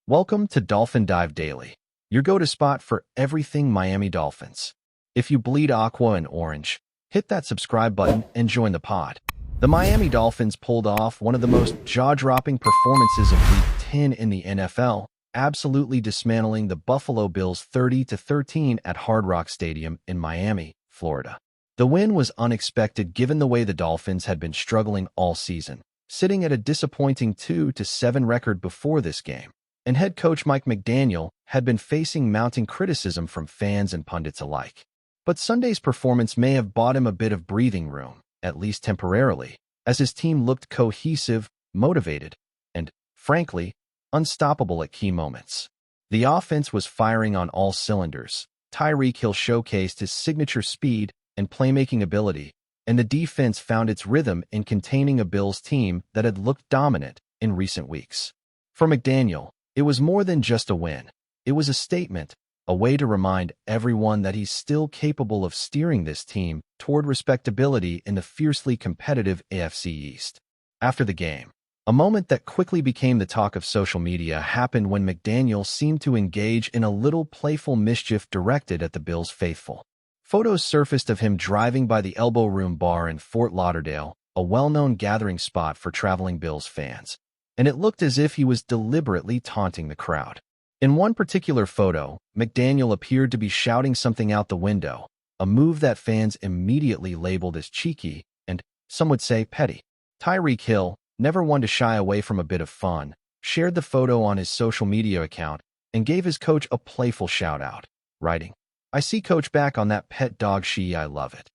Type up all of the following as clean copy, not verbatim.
Welcome to Dolphin Dive Daily, your go-to spot for everything Miami Dolphins. If you bleed aqua and orange, hit that subscribe button and join the pod. The Miami Dolphins pulled off one of the most jaw-dropping performances of Week 10 in the NFL, absolutely dismantling the Buffalo Bills 30-13 at Hard Rock Stadium in Miami, Florida. The win was unexpected given the way the Dolphins had been struggling all season, sitting at a disappointing 2-7 record before this game. And head coach Mike McDaniel had been facing mounting criticism from fans and pundits alike. But Sunday's performance may have bought him a bit of breathing room, at least temporarily, as his team looked cohesive, motivated, and, frankly, unstoppable at key moments. The offense was firing on all cylinders. Tyreek Hill showcased his signature speed and playmaking ability, and the defense found its rhythm in containing a Bills team that had looked dominant in recent weeks. For McDaniel, it was more than just a win. It was a statement, a way to remind everyone that he's still capable of steering this team toward respectability in the fiercely competitive AFC East. After the game, a moment that quickly became the talk of social media happened when McDaniel seemed to engage in a little playful mischief directed at the Bills faithful. Photos surfaced of him driving by the Elbow Room Bar in Fort Lauderdale, a well-known gathering spot for traveling Bills fans, and it looked as if he was deliberately taunting the crowd. In one particular photo, McDaniel appeared to be shouting something out the window, a move that fans immediately labeled as cheeky and, some would say, petty. Tyreek Hill, never one to shy away from a bit of fun, shared the photo on his social media account and gave his coach a playful shout-out, writing, "I see Coach back on that pet dog I love it."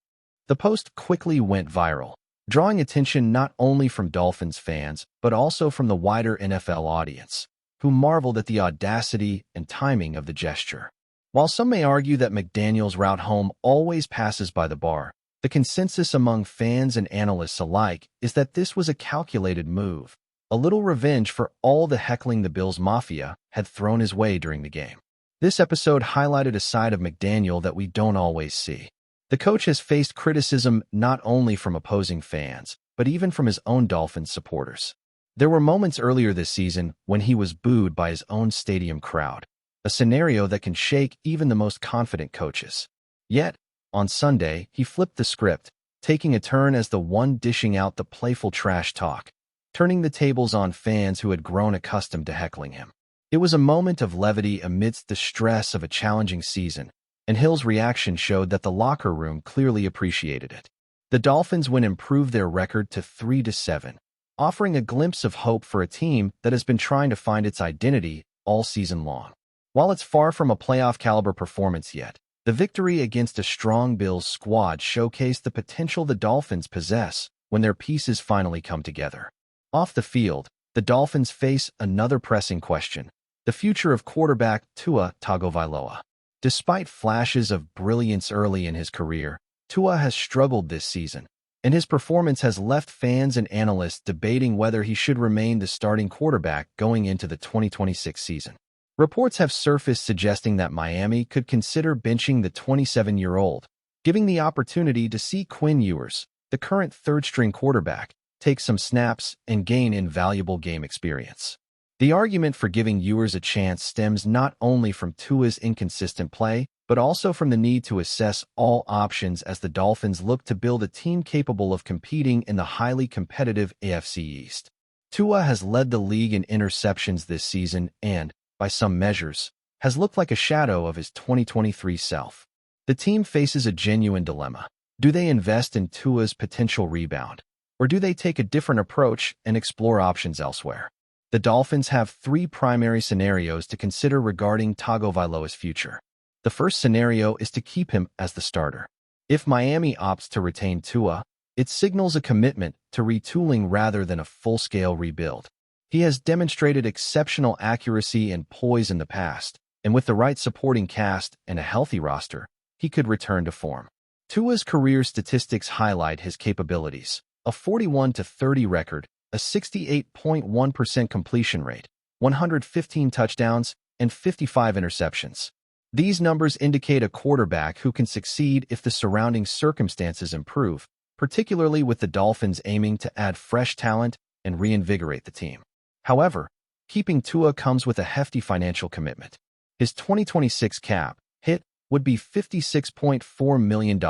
The post quickly went viral, drawing attention not only from Dolphins fans, but also from the wider NFL audience, who marveled at the audacity and timing of the gesture. While some may argue that McDaniel's route home always passes by the bar, the consensus among fans and analysts alike is that this was a calculated move, a little revenge for all the heckling the Bills Mafia had thrown his way during the game. This episode highlighted a side of McDaniel that we don't always see. The coach has faced criticism not only from opposing fans, but even from his own Dolphins supporters. There were moments earlier this season when he was booed by his own stadium crowd, a scenario that can shake even the most confident coaches. Yet, on Sunday, he flipped the script, taking a turn as the one dishing out the playful trash talk, turning the tables on fans who had grown accustomed to heckling him. It was a moment of levity amidst the stress of a challenging season, and Hill's reaction showed that the locker room clearly appreciated it. The Dolphins win improved their record to 3-7, offering a glimpse of hope for a team that has been trying to find its identity all season long. While it's far from a playoff-caliber performance yet, the victory against a strong Bills squad showcased the potential the Dolphins possess when their pieces finally come together. Off the field, the Dolphins face another pressing question: the future of quarterback Tua Tagovailoa. Despite flashes of brilliance early in his career, Tua has struggled this season, and his performance has left fans and analysts debating whether he should remain the starting quarterback going into the 2026 season. Reports have surfaced suggesting that Miami could consider benching the 27-year-old, giving the opportunity to see Quinn Ewers, the current third-string quarterback, take some snaps and gain invaluable game experience. The argument for giving Ewers a chance stems not only from Tua's inconsistent play, but also from the need to assess all options as the Dolphins look to build a team capable of competing in the highly competitive AFC East. Tua has led the league in interceptions this season and, by some measures, has looked like a shadow of his 2023 self. The team faces a genuine dilemma. Do they invest in Tua's potential rebound, or do they take a different approach and explore options elsewhere? The Dolphins have three primary scenarios to consider regarding Tagovailoa's future. The first scenario is to keep him as the starter. If Miami opts to retain Tua, it signals a commitment to retooling rather than a full-scale rebuild. He has demonstrated exceptional accuracy and poise in the past, and with the right supporting cast and a healthy roster, he could return to form. Tua's career statistics highlight his capabilities: a 41-30 record, a 68.1% completion rate, 115 touchdowns, and 55 interceptions. These numbers indicate a quarterback who can succeed if the surrounding circumstances improve, particularly with the Dolphins aiming to add fresh talent and reinvigorate the team. However, Keeping Tua comes with a hefty financial commitment. His 2026 cap hit would be $56.4 million,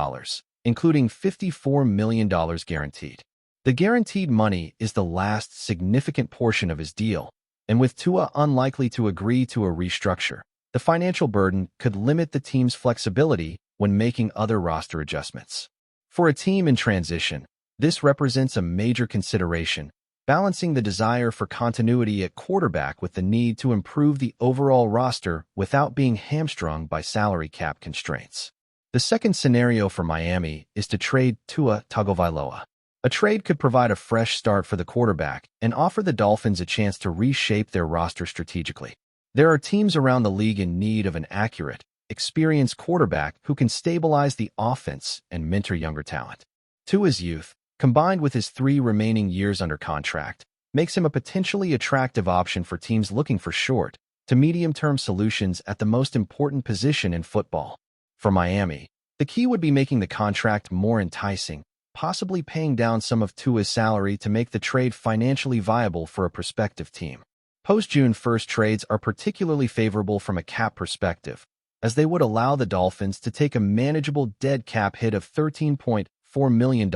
including $54 million guaranteed. The guaranteed money is the last significant portion of his deal, and with Tua unlikely to agree to a restructure, the financial burden could limit the team's flexibility when making other roster adjustments. For a team in transition, this represents a major consideration, balancing the desire for continuity at quarterback with the need to improve the overall roster without being hamstrung by salary cap constraints. The second scenario for Miami is to trade Tua Tagovailoa. A trade could provide a fresh start for the quarterback and offer the Dolphins a chance to reshape their roster strategically. There are teams around the league in need of an accurate, experienced quarterback who can stabilize the offense and mentor younger talent. Tua's youth, combined with his 3 remaining years under contract, makes him a potentially attractive option for teams looking for short to medium-term solutions at the most important position in football. For Miami, the key would be making the contract more enticing, possibly paying down some of Tua's salary to make the trade financially viable for a prospective team. Post-June 1st trades are particularly favorable from a cap perspective, as they would allow the Dolphins to take a manageable dead cap hit of $13.4 million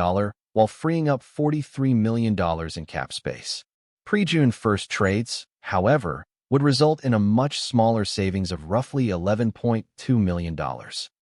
while freeing up $43 million in cap space. Pre-June 1st trades, however, would result in a much smaller savings of roughly $11.2 million.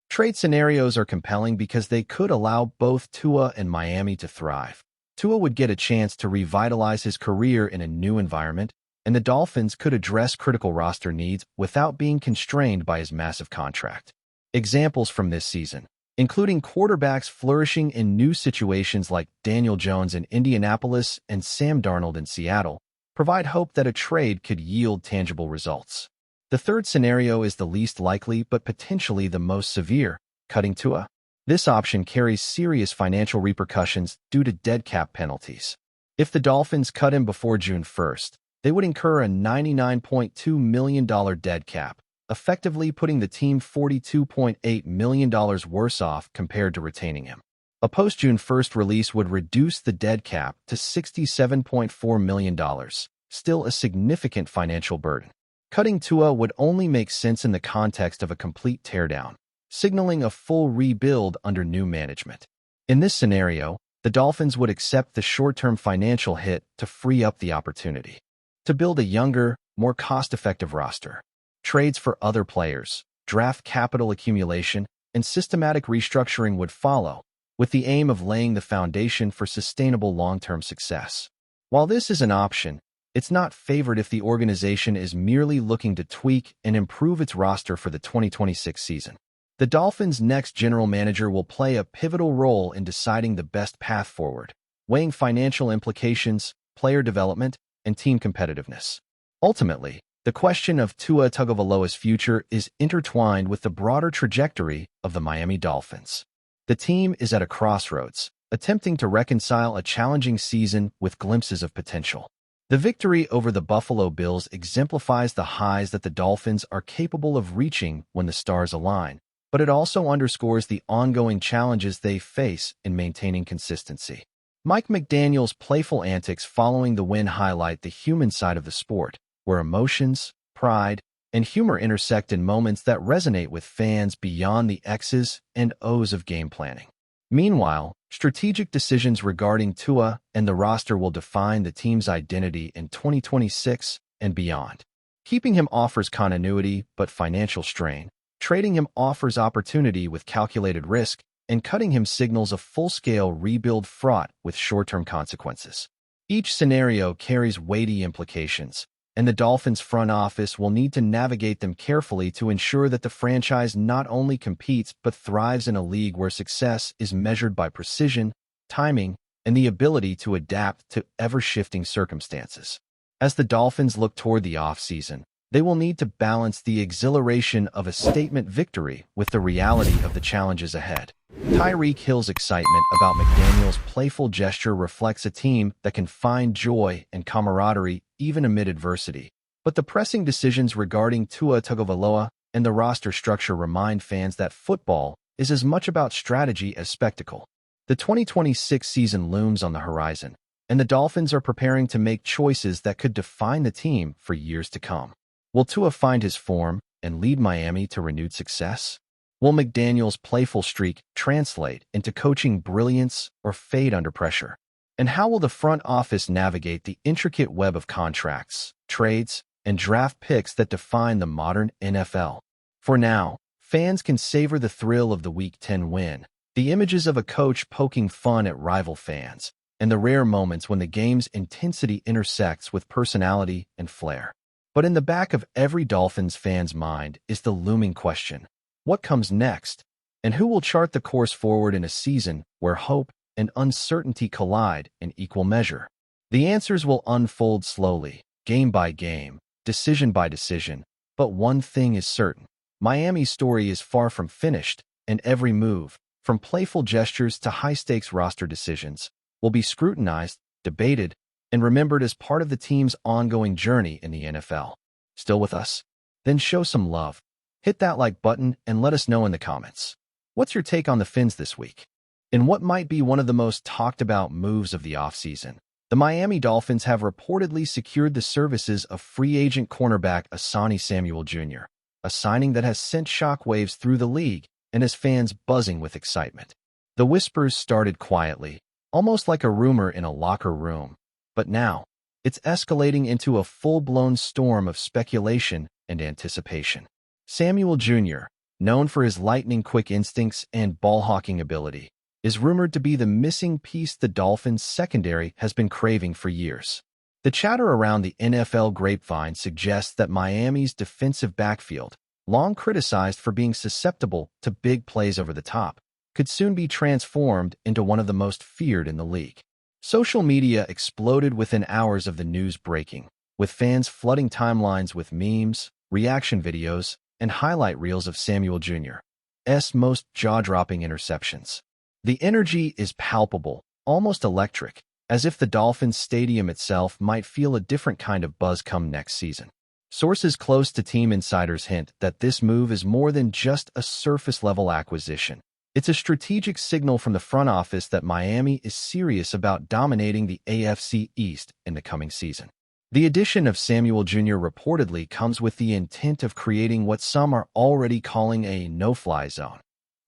Trade scenarios are compelling because they could allow both Tua and Miami to thrive. Tua would get a chance to revitalize his career in a new environment, and the Dolphins could address critical roster needs without being constrained by his massive contract. Examples from this season, including quarterbacks flourishing in new situations like Daniel Jones in Indianapolis and Sam Darnold in Seattle, provide hope that a trade could yield tangible results. The third scenario is the least likely but potentially the most severe, cutting Tua. This option carries serious financial repercussions due to dead cap penalties. If the Dolphins cut him before June 1st, they would incur a $99.2 million dead cap, effectively putting the team $42.8 million worse off compared to retaining him. A post-June 1st release would reduce the dead cap to $67.4 million, still a significant financial burden. Cutting Tua would only make sense in the context of a complete teardown, signaling a full rebuild under new management. In this scenario, the Dolphins would accept the short-term financial hit to free up the opportunity to build a younger, more cost-effective roster. Trades for other players, draft capital accumulation, and systematic restructuring would follow, with the aim of laying the foundation for sustainable long-term success. While this is an option, it's not favored if the organization is merely looking to tweak and improve its roster for the 2026 season. The Dolphins' next general manager will play a pivotal role in deciding the best path forward, weighing financial implications, player development, and team competitiveness. Ultimately, the question of Tua Tagovailoa's future is intertwined with the broader trajectory of the Miami Dolphins. The team is at a crossroads, attempting to reconcile a challenging season with glimpses of potential. The victory over the Buffalo Bills exemplifies the highs that the Dolphins are capable of reaching when the stars align, but it also underscores the ongoing challenges they face in maintaining consistency. Mike McDaniel's playful antics following the win highlight the human side of the sport, where emotions, pride, and humor intersect in moments that resonate with fans beyond the X's and O's of game planning. Meanwhile, strategic decisions regarding Tua and the roster will define the team's identity in 2026 and beyond. Keeping him offers continuity but financial strain. Trading him offers opportunity with calculated risk, and cutting him signals a full-scale rebuild fraught with short-term consequences. Each scenario carries weighty implications, and the Dolphins' front office will need to navigate them carefully to ensure that the franchise not only competes but thrives in a league where success is measured by precision, timing, and the ability to adapt to ever-shifting circumstances. As the Dolphins look toward the offseason, they will need to balance the exhilaration of a statement victory with the reality of the challenges ahead. Tyreek Hill's excitement about McDaniel's playful gesture reflects a team that can find joy and camaraderie even amid adversity. But the pressing decisions regarding Tua Tagovailoa and the roster structure remind fans that football is as much about strategy as spectacle. The 2026 season looms on the horizon, and the Dolphins are preparing to make choices that could define the team for years to come. Will Tua find his form and lead Miami to renewed success? Will McDaniel's playful streak translate into coaching brilliance or fade under pressure? And how will the front office navigate the intricate web of contracts, trades, and draft picks that define the modern NFL? For now, fans can savor the thrill of the Week 10 win, the images of a coach poking fun at rival fans, and the rare moments when the game's intensity intersects with personality and flair. But in the back of every Dolphins fan's mind is the looming question: what comes next? And who will chart the course forward in a season where hope and uncertainty collide in equal measure? The answers will unfold slowly, game by game, decision by decision. But one thing is certain: Miami's story is far from finished, and every move, from playful gestures to high-stakes roster decisions, will be scrutinized, debated, and remembered as part of the team's ongoing journey in the NFL. Still with us? Then show some love. Hit that like button and let us know in the comments. What's your take on the Fins this week? In what might be one of the most talked about moves of the offseason, the Miami Dolphins have reportedly secured the services of free agent cornerback ASANTE Samuel Jr., a signing that has sent shockwaves through the league and has fans buzzing with excitement. The whispers started quietly, almost like a rumor in a locker room, but now it's escalating into a full-blown storm of speculation and anticipation. Samuel Jr., known for his lightning-quick instincts and ball-hawking ability, is rumored to be the missing piece the Dolphins' secondary has been craving for years. The chatter around the NFL grapevine suggests that Miami's defensive backfield, long criticized for being susceptible to big plays over the top, could soon be transformed into one of the most feared in the league. Social media exploded within hours of the news breaking, with fans flooding timelines with memes, reaction videos, and highlight reels of Samuel Jr.'s most jaw-dropping interceptions. The energy is palpable, almost electric, as if the Dolphins stadium itself might feel a different kind of buzz come next season. Sources close to team insiders hint that this move is more than just a surface-level acquisition. It's a strategic signal from the front office that Miami is serious about dominating the AFC East in the coming season. The addition of Samuel Jr. reportedly comes with the intent of creating what some are already calling a no-fly zone,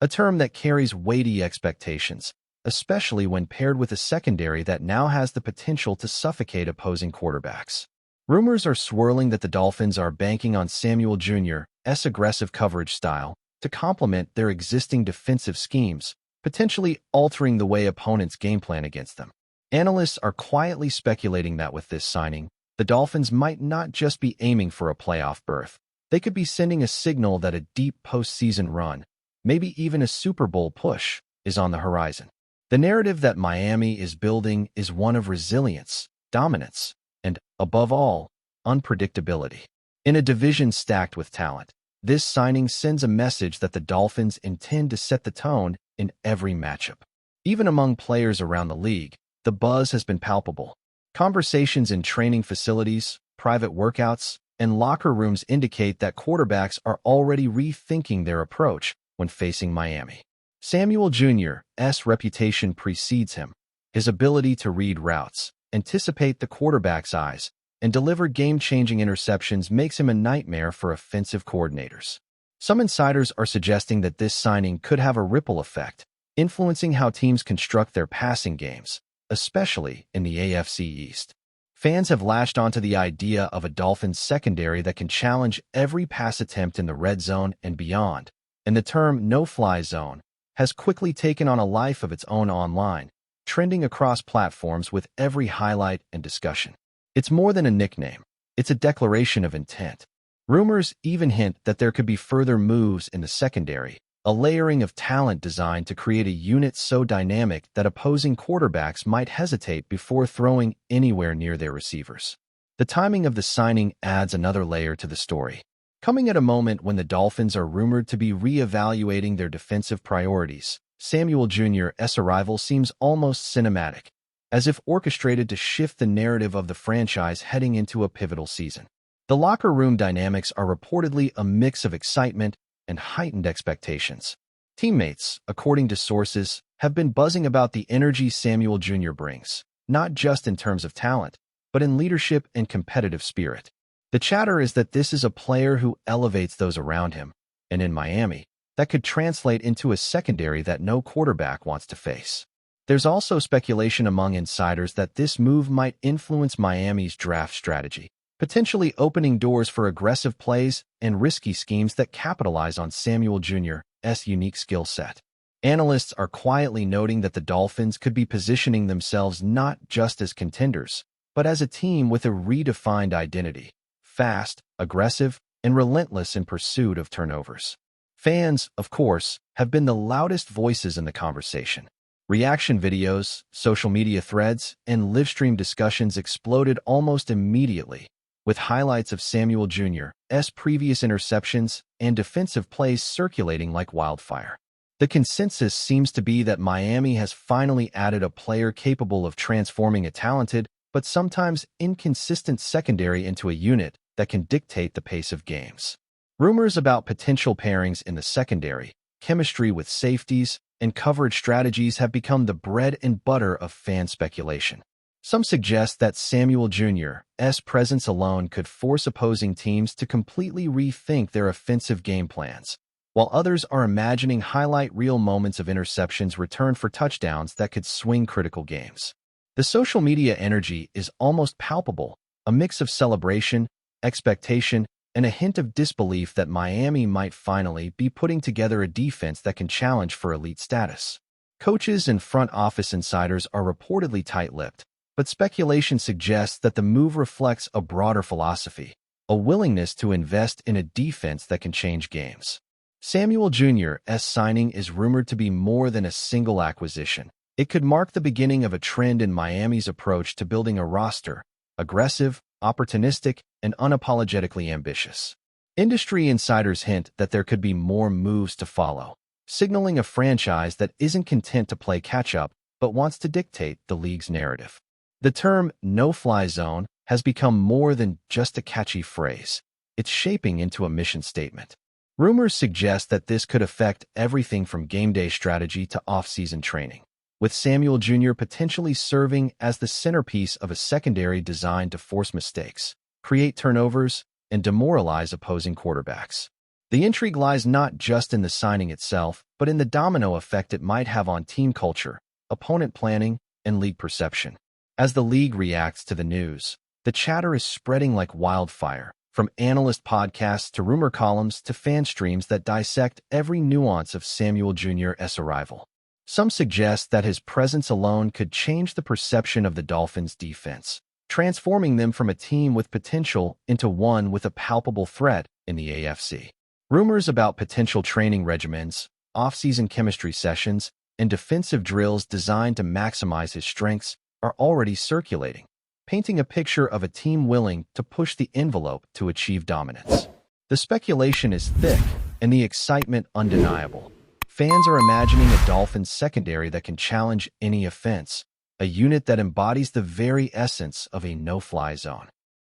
a term that carries weighty expectations, especially when paired with a secondary that now has the potential to suffocate opposing quarterbacks. Rumors are swirling that the Dolphins are banking on Samuel Jr.'s aggressive coverage style to complement their existing defensive schemes, potentially altering the way opponents game plan against them. Analysts are quietly speculating that with this signing, the Dolphins might not just be aiming for a playoff berth. They could be sending a signal that a deep postseason run, maybe even a Super Bowl push, is on the horizon. The narrative that Miami is building is one of resilience, dominance, and, above all, unpredictability. In a division stacked with talent, this signing sends a message that the Dolphins intend to set the tone in every matchup. Even among players around the league, the buzz has been palpable. Conversations in training facilities, private workouts, and locker rooms indicate that quarterbacks are already rethinking their approach when facing Miami. Samuel Jr.'s reputation precedes him. His ability to read routes, anticipate the quarterback's eyes, and deliver game-changing interceptions makes him a nightmare for offensive coordinators. Some insiders are suggesting that this signing could have a ripple effect, influencing how teams construct their passing games, especially in the AFC East. Fans have latched onto the idea of a Dolphins secondary that can challenge every pass attempt in the red zone and beyond, and the term no-fly zone has quickly taken on a life of its own online, trending across platforms with every highlight and discussion. It's more than a nickname. It's a declaration of intent. Rumors even hint that there could be further moves in the secondary, a layering of talent designed to create a unit so dynamic that opposing quarterbacks might hesitate before throwing anywhere near their receivers. The timing of the signing adds another layer to the story, coming at a moment when the Dolphins are rumored to be re-evaluating their defensive priorities. Samuel Jr.'s arrival seems almost cinematic, as if orchestrated to shift the narrative of the franchise heading into a pivotal season. The locker room dynamics are reportedly a mix of excitement and heightened expectations. Teammates, according to sources, have been buzzing about the energy Samuel Jr. brings, not just in terms of talent, but in leadership and competitive spirit. The chatter is that this is a player who elevates those around him, and in Miami, that could translate into a secondary that no quarterback wants to face. There's also speculation among insiders that this move might influence Miami's draft strategy, potentially opening doors for aggressive plays and risky schemes that capitalize on Samuel Jr.'s unique skill set. Analysts are quietly noting that the Dolphins could be positioning themselves not just as contenders, but as a team with a redefined identity, fast, aggressive, and relentless in pursuit of turnovers. Fans, of course, have been the loudest voices in the conversation. Reaction videos, social media threads, and livestream discussions exploded almost immediately, with highlights of Samuel Jr.'s previous interceptions and defensive plays circulating like wildfire. The consensus seems to be that Miami has finally added a player capable of transforming a talented but sometimes inconsistent secondary into a unit that can dictate the pace of games. Rumors about potential pairings in the secondary, chemistry with safeties, and coverage strategies have become the bread and butter of fan speculation. Some suggest that Samuel Jr.'s presence alone could force opposing teams to completely rethink their offensive game plans, while others are imagining highlight reel moments of interceptions returned for touchdowns that could swing critical games. The social media energy is almost palpable, a mix of celebration, expectation, and a hint of disbelief that Miami might finally be putting together a defense that can challenge for elite status. Coaches and front office insiders are reportedly tight-lipped, but speculation suggests that the move reflects a broader philosophy, a willingness to invest in a defense that can change games. Samuel Jr.'s signing is rumored to be more than a single acquisition. It could mark the beginning of a trend in Miami's approach to building a roster, aggressive, opportunistic, and unapologetically ambitious. Industry insiders hint that there could be more moves to follow, signaling a franchise that isn't content to play catch-up but wants to dictate the league's narrative. The term no-fly zone has become more than just a catchy phrase. It's shaping into a mission statement. Rumors suggest that this could affect everything from game day strategy to off-season training, with Samuel Jr. potentially serving as the centerpiece of a secondary designed to force mistakes, create turnovers, and demoralize opposing quarterbacks. The intrigue lies not just in the signing itself, but in the domino effect it might have on team culture, opponent planning, and league perception. As the league reacts to the news, the chatter is spreading like wildfire, from analyst podcasts to rumor columns to fan streams that dissect every nuance of Samuel Jr.'s arrival. Some suggest that his presence alone could change the perception of the Dolphins' defense, transforming them from a team with potential into one with a palpable threat in the AFC. Rumors about potential training regimens, off-season chemistry sessions, and defensive drills designed to maximize his strengths are already circulating, painting a picture of a team willing to push the envelope to achieve dominance. The speculation is thick and the excitement undeniable. Fans are imagining a Dolphins secondary that can challenge any offense, a unit that embodies the very essence of a no-fly zone.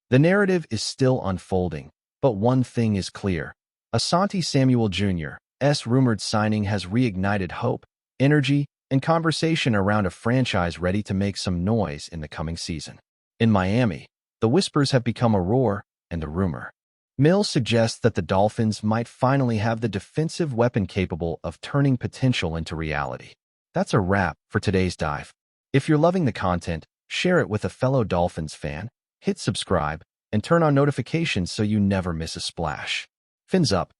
The narrative is still unfolding, but one thing is clear. ASANTE Samuel Jr.'s rumored signing has reignited hope, energy, and conversation around a franchise ready to make some noise in the coming season. In Miami, the whispers have become a roar and a rumor. Mill suggests that the Dolphins might finally have the defensive weapon capable of turning potential into reality. That's a wrap for today's dive. If you're loving the content, share it with a fellow Dolphins fan, hit subscribe, and turn on notifications so you never miss a splash. Fins up.